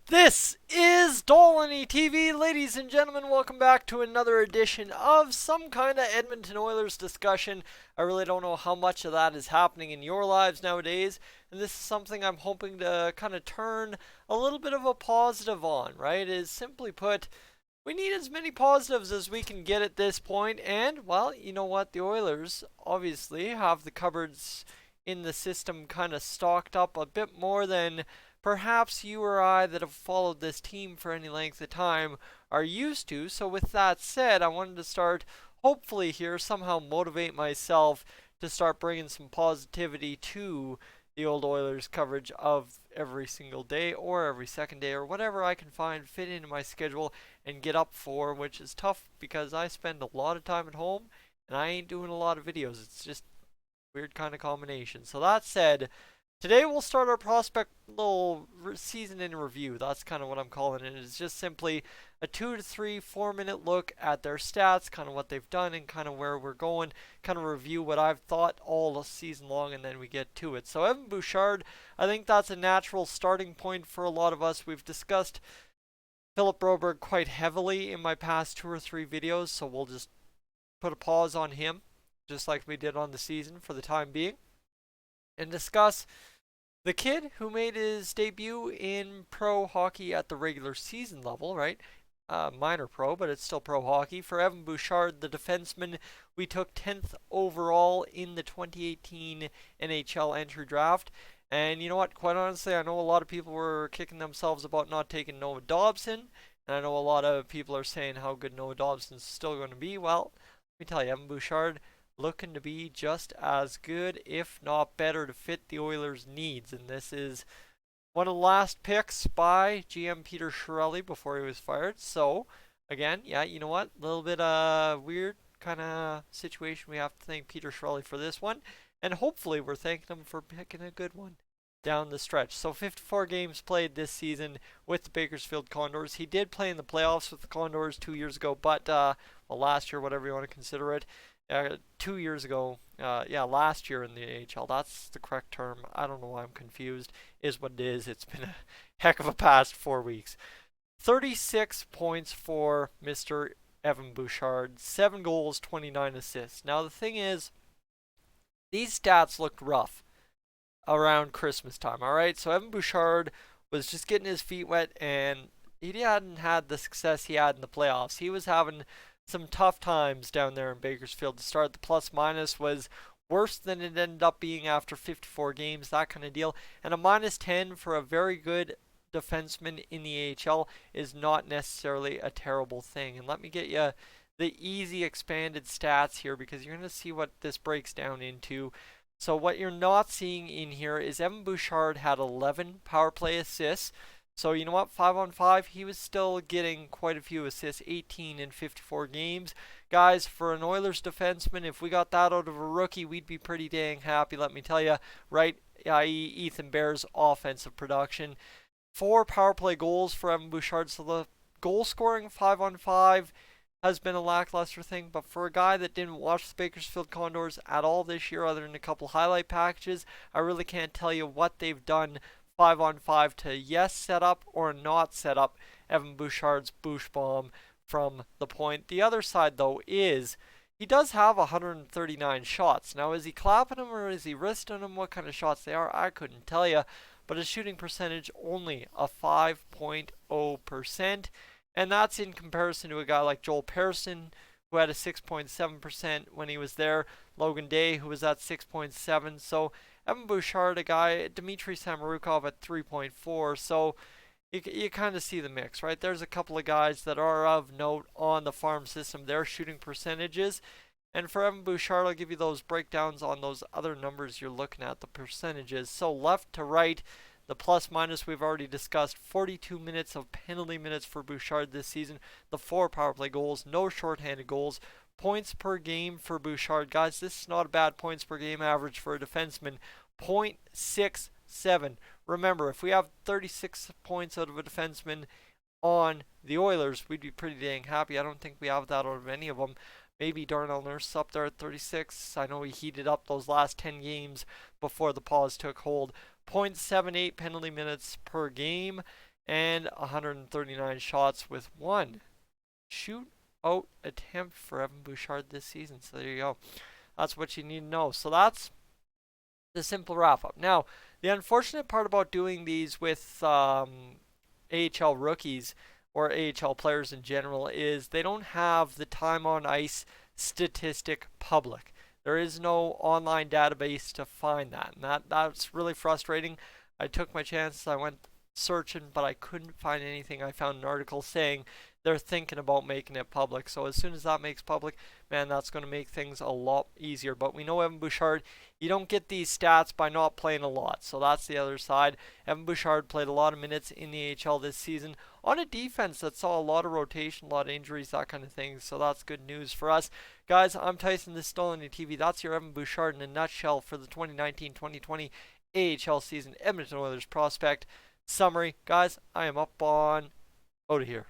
This is Dolany TV. Ladies and gentlemen, welcome back to another edition of some kind of Edmonton Oilers discussion. I really don't know how much of that is happening in your lives nowadays, and this is something I'm hoping to kind of turn a little bit of a positive on, right? Is simply put, we need as many positives as we can get at this point, and, well, you know what? The Oilers obviously have the cupboards in the system kind of stocked up a bit more than perhaps you or I that have followed this team for any length of time are used to. So, with that said, I wanted to start, hopefully, here somehow motivate myself to start bringing some positivity to the old Oilers coverage of every single day or every second day or whatever I can find fit into my schedule and get up for, which is tough because I spend a lot of time at home and I ain't doing a lot of videos. It's just weird kind of combination. So that said, today we'll start our prospect little season in review. That's kind of what I'm calling it. It's just simply a 2 to 3, 4 minute look at their stats, kind of what they've done and kind of where we're going, kind of review what I've thought all season long, and then we get to it. So Evan Bouchard, I think that's a natural starting point for a lot of us. We've discussed Philip Broberg quite heavily in my past 2 or 3 videos, so we'll just put a pause on him, just like we did on the season for the time being, and discuss the kid who made his debut in pro hockey at the regular season level, right? Minor pro, but it's still pro hockey. For Evan Bouchard, the defenseman, we took 10th overall in the 2018 NHL entry draft. And you know what? Quite honestly, I know a lot of people were kicking themselves about not taking Noah Dobson. And I know a lot of people are saying how good Noah Dobson's still going to be. Well, let me tell you, Evan Bouchard looking to be just as good, if not better, to fit the Oilers' needs. And this is one of the last picks by GM Peter Chiarelli before he was fired. So, again, yeah, you know what? A little bit weird kind of situation. We have to thank Peter Chiarelli for this one. And hopefully we're thanking him for picking a good one down the stretch. So 54 games played this season with the Bakersfield Condors. He did play in the playoffs with the Condors 2 years ago, but well, last year, whatever you want to consider it. 2 years ago, yeah, last year in the AHL. That's the correct term. I don't know why I'm confused. Is what it is. It's been a heck of a past 4 weeks. 36 points for Mr. Evan Bouchard. 7 goals, 29 assists. Now the thing is, these stats looked rough around Christmas time. All right, so Evan Bouchard was just getting his feet wet, and he hadn't had the success he had in the playoffs. He was having some tough times down there in Bakersfield to start. The plus minus was worse than it ended up being after 54 games, that kind of deal. And a minus 10 for a very good defenseman in the AHL is not necessarily a terrible thing. And let me get you the easy expanded stats here because you're going to see what this breaks down into. So what you're not seeing in here is Evan Bouchard had 11 power play assists. So you know what, 5-on-5, he was still getting quite a few assists, 18 in 54 games. Guys, for an Oilers defenseman, if we got that out of a rookie, we'd be pretty dang happy, let me tell you, right? I.e. Ethan Bear's offensive production. 4 power play goals for Evan Bouchard, so the goal scoring 5-on-5 has been a lackluster thing, but for a guy that didn't watch the Bakersfield Condors at all this year other than a couple highlight packages, I really can't tell you what they've done 5-on-5 to yes set up or not set up Evan Bouchard's boosh bomb from the point. The other side though is he does have 139 shots. Now is he clapping them or is he wristing them? What kind of shots they are, I couldn't tell you. But his shooting percentage only a 5.0%. And that's in comparison to a guy like Joel Persson, who had a 6.7% when he was there. Logan Day, who was at 6.7. So Evan Bouchard, a guy, Dmitry Samorukov at 3.4. So you kind of see the mix, right? There's a couple of guys that are of note on the farm system. Their shooting percentages. And for Evan Bouchard, I'll give you those breakdowns on those other numbers you're looking at, the percentages. So left to right, the plus minus we've already discussed. 42 minutes of penalty minutes for Bouchard this season. The 4 power play goals, no shorthanded goals. Points per game for Bouchard. Guys, this is not a bad points per game average for a defenseman. 0.67. Remember, if we have 36 points out of a defenseman on the Oilers, we'd be pretty dang happy. I don't think we have that out of any of them. Maybe Darnell Nurse up there at 36. I know he heated up those last 10 games before the pause took hold. 0.78 penalty minutes per game. and 139 shots with one shootout attempt for Evan Bouchard this season. So there you go. That's what you need to know. So that's the simple wrap up. Now, the unfortunate part about doing these with AHL rookies or AHL players in general is they don't have the time on ice statistic public. There is no online database to find that, and that's really frustrating. I took my chances. I went searching, but I couldn't find anything. I found an article saying they're thinking about making it public. So as soon as that makes public, man, that's going to make things a lot easier. But we know Evan Bouchard, you don't get these stats by not playing a lot. So that's the other side. Evan Bouchard played a lot of minutes in the AHL this season on a defense that saw a lot of rotation, a lot of injuries, that kind of thing. So that's good news for us. Guys, I'm Tyson, this is Stolen TV. That's your Evan Bouchard in a nutshell for the 2019-2020 AHL season Edmonton Oilers prospect summary. Guys, I am up on out of here.